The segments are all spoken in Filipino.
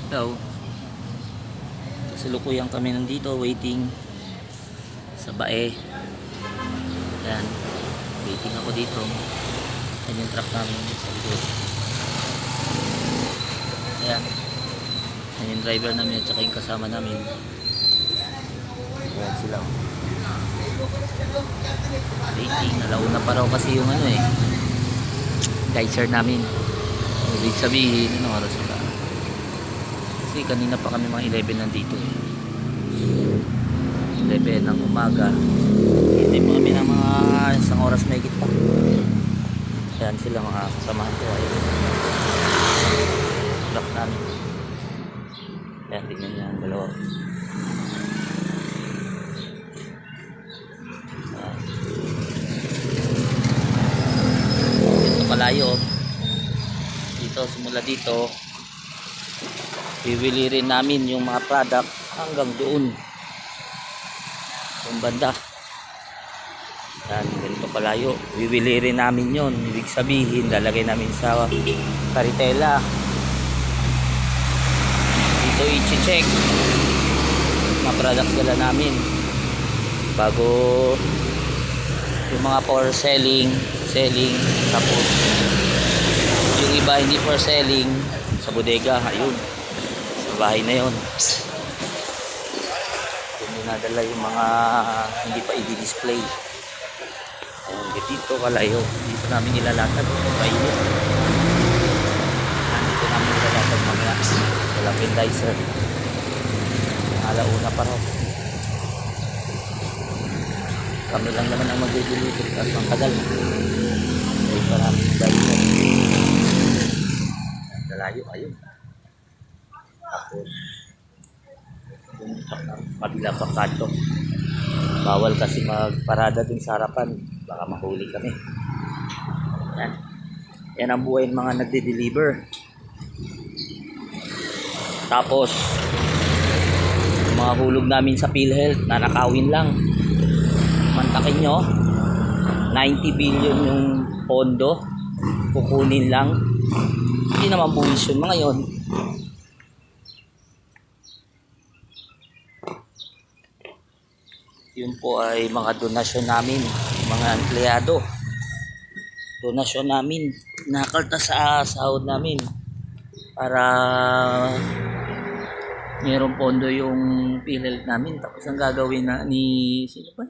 Hello. Kasalukuyan kami nandito waiting sa bae. Yan. Waiting ako dito. Yan yung truck namin sa likod. Yan. Yan yung driver namin at saka yung kasama namin. Yan sila. Waiting. Alauna pa raw kasi yung geyser namin. Ibig sabihin, anong oras ba? Kasi kanina pa kami mga 11 nandito. 11 ng umaga. Hindi pa kami ng mga isang oras may higit pa. Ayan sila mga kasamahan ko. Ayun. Lock namin. Ayan, tingnan nyo ang dalawa. Ito kalayo. Dito, simula dito. Bibili rin namin yung mga product hanggang doon. Yung banda. Yan, ganito kalayo. Bibili rin namin yon. Ibig sabihin, lalagay namin sa karitela. Dito i-check mga products dala namin bago yung mga for selling. Tapos yung iba hindi for selling sa bodega, ayun. Sa bahay na yon. Nadala yung mga hindi pa i-display. Dito kalayo. Dito namin ilalatag. Mainit. Dito namin ilalatag mamaya. Walang pendizer. Alauna pa raw. Kami lang naman ang mag-deliver at ang tagal. Ay pa namin pendizer. Kalayo. Ayun. Tapos kabila pa kanto. Bawal kasi magparada dun sa harapan, baka mahuli kami. Yan ang buhay ng mga nagde-deliver. Tapos yung mga hulog namin sa PhilHealth, nanakawin lang. Mantakin nyo, 90 billion yung pondo, kukunin lang. Hindi naman buwis yun mga yon. Yun po ay mga donasyon namin, mga empleyado. Donasyon namin, nakalta sa sahod namin para mayroong pondo yung PhilHealth namin. Tapos ang gagawin na ni sino ba?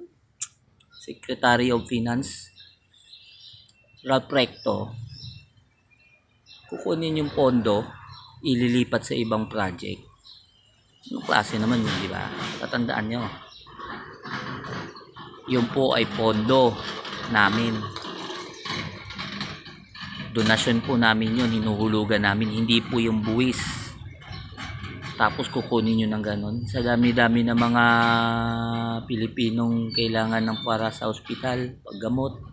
Secretary of Finance Ralph Recto, kukunin yung pondo, ililipat sa ibang project. Anong klase naman yun, di ba? Tatandaan nyo. Yun po ay pondo namin. Donasyon po namin yun, hinuhulugan namin, hindi po yung buwis. Tapos kukunin nyo ng ganon. Sa dami-dami ng mga Pilipinong kailangan ng para sa ospital, paggamot,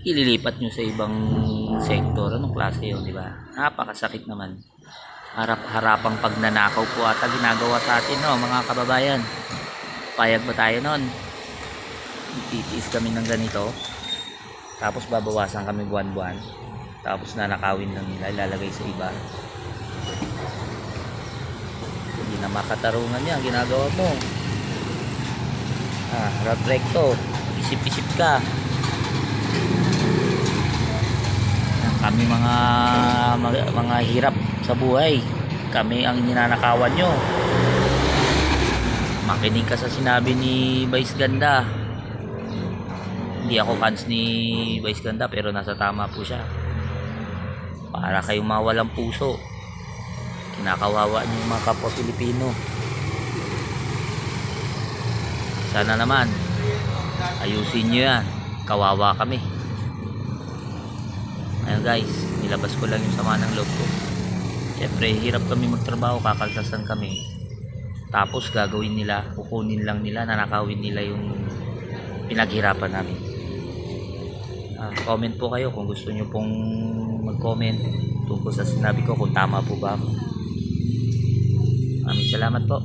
ililipat nyo sa ibang sektor. Anong klase yun, di ba? Napakasakit naman. Harap-harapang pagnanakaw po ata ginagawa sa atin, no, mga kababayan. Payag ba tayo nun? Titiis kami ng ganito. Tapos babawasan kami buwan-buwan. Tapos nanakawin lang nila, ilalagay sa iba. Hindi na makatarungan yan, ginagawa mo. Ralph Recto, isip-isip ka. Kami mga hirap sa buhay. Kami ang ninanakawan nyo. Makinig ka sa sinabi ni Vice Ganda. Hindi ako fans ni Vice Ganda pero nasa tama po siya. Para kayong mawalang puso, kinakawawa niyo yung mga kapwa Pilipino. Sana naman ayusin niyo yan. Kawawa kami. Ayun guys, nilabas ko lang yung sama ng loob ko. Siyempre hirap kami magtrabaho, kakaltasan kami. Tapos gagawin nila, kukunin lang nila, nanakawin nila yung pinaghirapan namin. Comment po kayo kung gusto nyo pong mag-comment tungkol sa sinabi ko, kung tama po ba ako. Maraming salamat po.